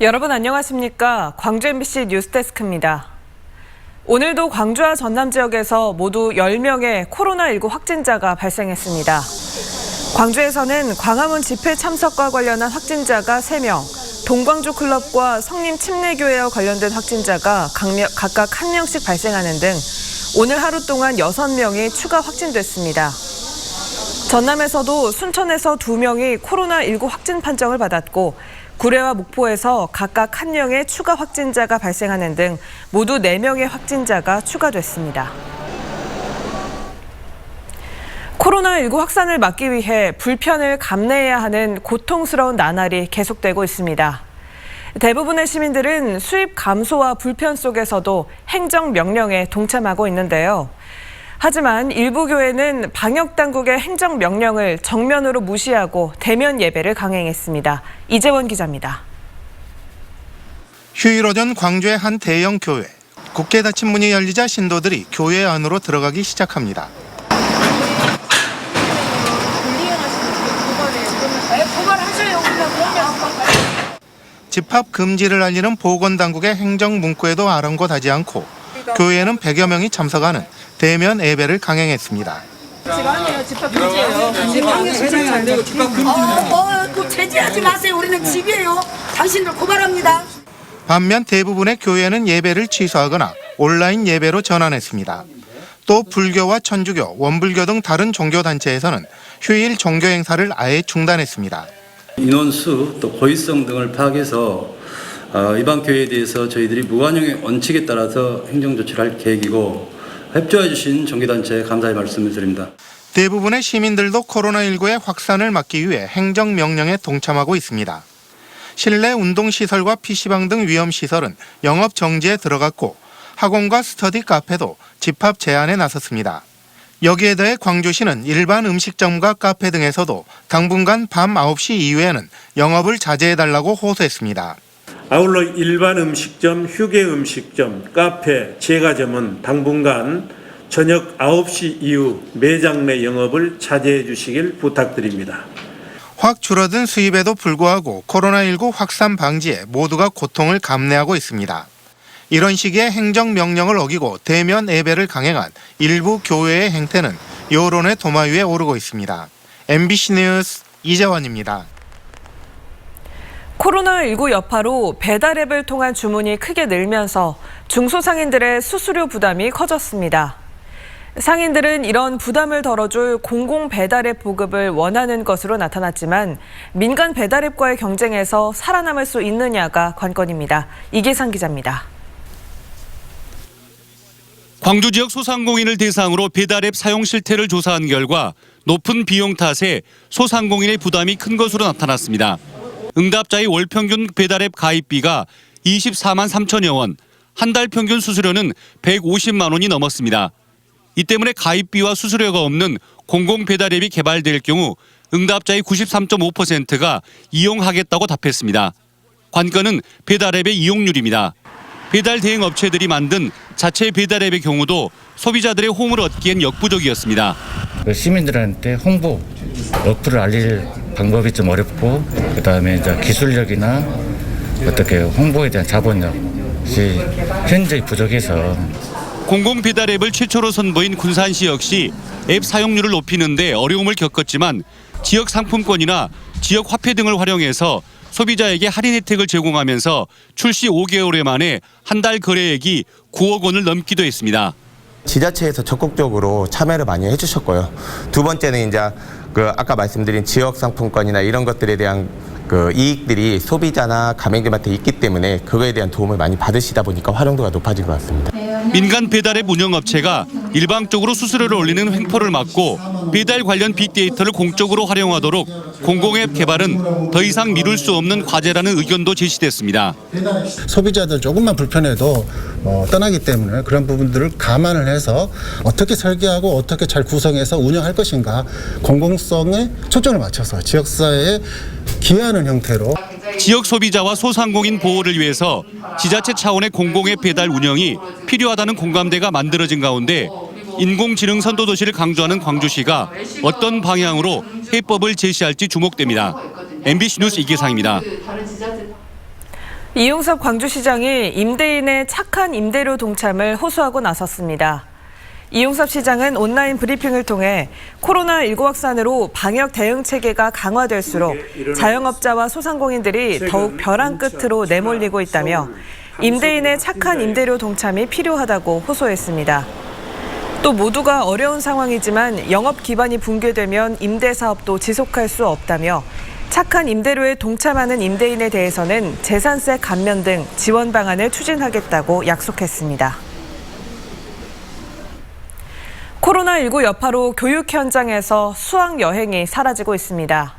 여러분 안녕하십니까? 광주 MBC 뉴스데스크입니다. 오늘도 광주와 전남 지역에서 모두 10명의 코로나19 확진자가 발생했습니다. 광주에서는 광화문 집회 참석과 관련한 확진자가 3명, 동광주 클럽과 성림 침례교회와 관련된 확진자가 각각 1명씩 발생하는 등 오늘 하루 동안 6명이 추가 확진됐습니다. 전남에서도 순천에서 2명이 코로나19 확진 판정을 받았고 구례와 목포에서 각각 1명의 추가 확진자가 발생하는 등 모두 4명의 확진자가 추가됐습니다. 코로나19 확산을 막기 위해 불편을 감내해야 하는 고통스러운 나날이 계속되고 있습니다. 대부분의 시민들은 수입 감소와 불편 속에서도 행정명령에 동참하고 있는데요. 하지만 일부 교회는 방역당국의 행정명령을 정면으로 무시하고 대면 예배를 강행했습니다. 이재원 기자입니다. 휴일 오전 광주의 한 대형 교회. 굳게 닫힌 문이 열리자 신도들이 교회 안으로 들어가기 시작합니다. 집합 금지를 알리는 보건당국의 행정문구에도 아랑곳하지 않고 교회에는 100여 명이 참석하는 대면 예배를 강행했습니다. 집합 금지예요. 집합 안 되고 집합 금지예요. 제지하지 마세요. 우리는 집이에요. 당신들 고발합니다. 반면 대부분의 교회는 예배를 취소하거나 온라인 예배로 전환했습니다. 또 불교와 천주교, 원불교 등 다른 종교단체에서는 휴일 종교 행사를 아예 중단했습니다. 인원수 또 고의성 등을 파악해서 이번 교회에 대해서 저희들이 무관용의 원칙에 따라서 행정조치를 할 계획이고 협조해 주신 종교단체에 감사의 말씀을 드립니다. 대부분의 시민들도 코로나19의 확산을 막기 위해 행정명령에 동참하고 있습니다. 실내 운동시설과 PC방 등 위험시설은 영업 정지에 들어갔고 학원과 스터디 카페도 집합 제한에 나섰습니다. 여기에 더해 광주시는 일반 음식점과 카페 등에서도 당분간 밤 9시 이후에는 영업을 자제해달라고 호소했습니다. 아울러 일반 음식점, 휴게 음식점, 카페, 제과점은 당분간 저녁 9시 이후 매장 내 영업을 자제해 주시길 부탁드립니다. 확 줄어든 수입에도 불구하고 코로나19 확산 방지에 모두가 고통을 감내하고 있습니다. 이런 시기에 행정명령을 어기고 대면 예배를 강행한 일부 교회의 행태는 여론의 도마 위에 오르고 있습니다. MBC 뉴스 이재원입니다. 코로나19 여파로 배달앱을 통한 주문이 크게 늘면서 중소상인들의 수수료 부담이 커졌습니다. 상인들은 이런 부담을 덜어줄 공공배달앱 보급을 원하는 것으로 나타났지만 민간 배달앱과의 경쟁에서 살아남을 수 있느냐가 관건입니다. 이계상 기자입니다. 광주 지역 소상공인을 대상으로 배달앱 사용 실태를 조사한 결과 높은 비용 탓에 소상공인의 부담이 큰 것으로 나타났습니다. 응답자의 월 평균 배달앱 가입비가 24만 3천여 원, 한 달 평균 수수료는 150만 원이 넘었습니다. 이 때문에 가입비와 수수료가 없는 공공배달앱이 개발될 경우 응답자의 93.5%가 이용하겠다고 답했습니다. 관건은 배달앱의 이용률입니다. 배달 대행 업체들이 만든 자체 배달앱의 경우도 소비자들의 호응을 얻기엔 역부족이었습니다. 시민들한테 홍보, 어플을 알릴 방법이 좀 어렵고 그다음에 이제 기술력이나 어떻게 홍보에 대한 자본력이 현저히 부족해서 공공배달앱을 최초로 선보인 군산시 역시 앱 사용률을 높이는 데 어려움을 겪었지만 지역 상품권이나 지역 화폐 등을 활용해서 소비자에게 할인 혜택을 제공하면서 출시 5개월 만에 한 달 거래액이 9억 원을 넘기도 했습니다. 지자체에서 적극적으로 참여를 많이 해주셨고요. 두 번째는 이제 아까 말씀드린 지역 상품권이나 이런 것들에 대한 이익들이 소비자나 가맹점한테 있기 때문에 그거에 대한 도움을 많이 받으시다 보니까 활용도가 높아진 것 같습니다. 민간 배달앱 운영업체가 일방적으로 수수료를 올리는 횡포를 막고 배달 관련 빅데이터를 공적으로 활용하도록 공공앱 개발은 더 이상 미룰 수 없는 과제라는 의견도 제시됐습니다. 소비자들 조금만 불편해도 떠나기 때문에 그런 부분들을 감안을 해서 어떻게 설계하고 어떻게 잘 구성해서 운영할 것인가 공공성에 초점을 맞춰서 지역사회에 기여하는 형태로 지역 소비자와 소상공인 보호를 위해서 지자체 차원의 공공앱 배달 운영이 필요하다는 공감대가 만들어진 가운데 인공지능 선도도시를 강조하는 광주시가 어떤 방향으로 해법을 제시할지 주목됩니다. MBC 뉴스 이계상입니다. 이용섭 광주시장이 임대인의 착한 임대료 동참을 호소하고 나섰습니다. 이용섭 시장은 온라인 브리핑을 통해 코로나19 확산으로 방역 대응 체계가 강화될수록 자영업자와 소상공인들이 더욱 벼랑 끝으로 내몰리고 있다며 임대인의 착한 임대료 동참이 필요하다고 호소했습니다. 또 모두가 어려운 상황이지만 영업 기반이 붕괴되면 임대 사업도 지속할 수 없다며 착한 임대료에 동참하는 임대인에 대해서는 재산세 감면 등 지원 방안을 추진하겠다고 약속했습니다. 코로나19 여파로 교육 현장에서 수학 여행이 사라지고 있습니다.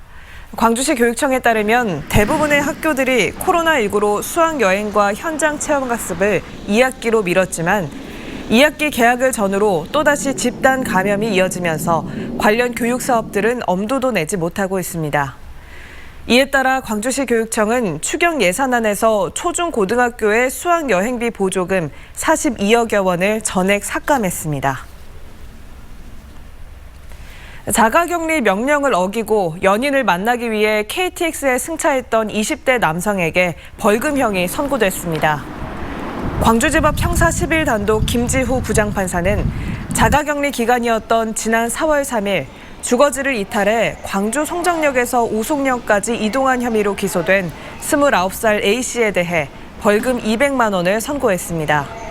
광주시 교육청에 따르면 대부분의 학교들이 코로나19로 수학 여행과 현장 체험 학습을 2학기로 미뤘지만 2학기 개학을 전후로 또다시 집단 감염이 이어지면서 관련 교육 사업들은 엄두도 내지 못하고 있습니다. 이에 따라 광주시 교육청은 추경 예산안에서 초중고등학교의 수학 여행비 보조금 42억여 원을 전액 삭감했습니다. 자가격리 명령을 어기고 연인을 만나기 위해 KTX에 승차했던 20대 남성에게 벌금형이 선고됐습니다. 광주지법 형사 11 단독 김지후 부장판사는 자가격리 기간이었던 지난 4월 3일 주거지를 이탈해 광주 송정역에서 오송역까지 이동한 혐의로 기소된 29살 A씨에 대해 벌금 200만 원을 선고했습니다.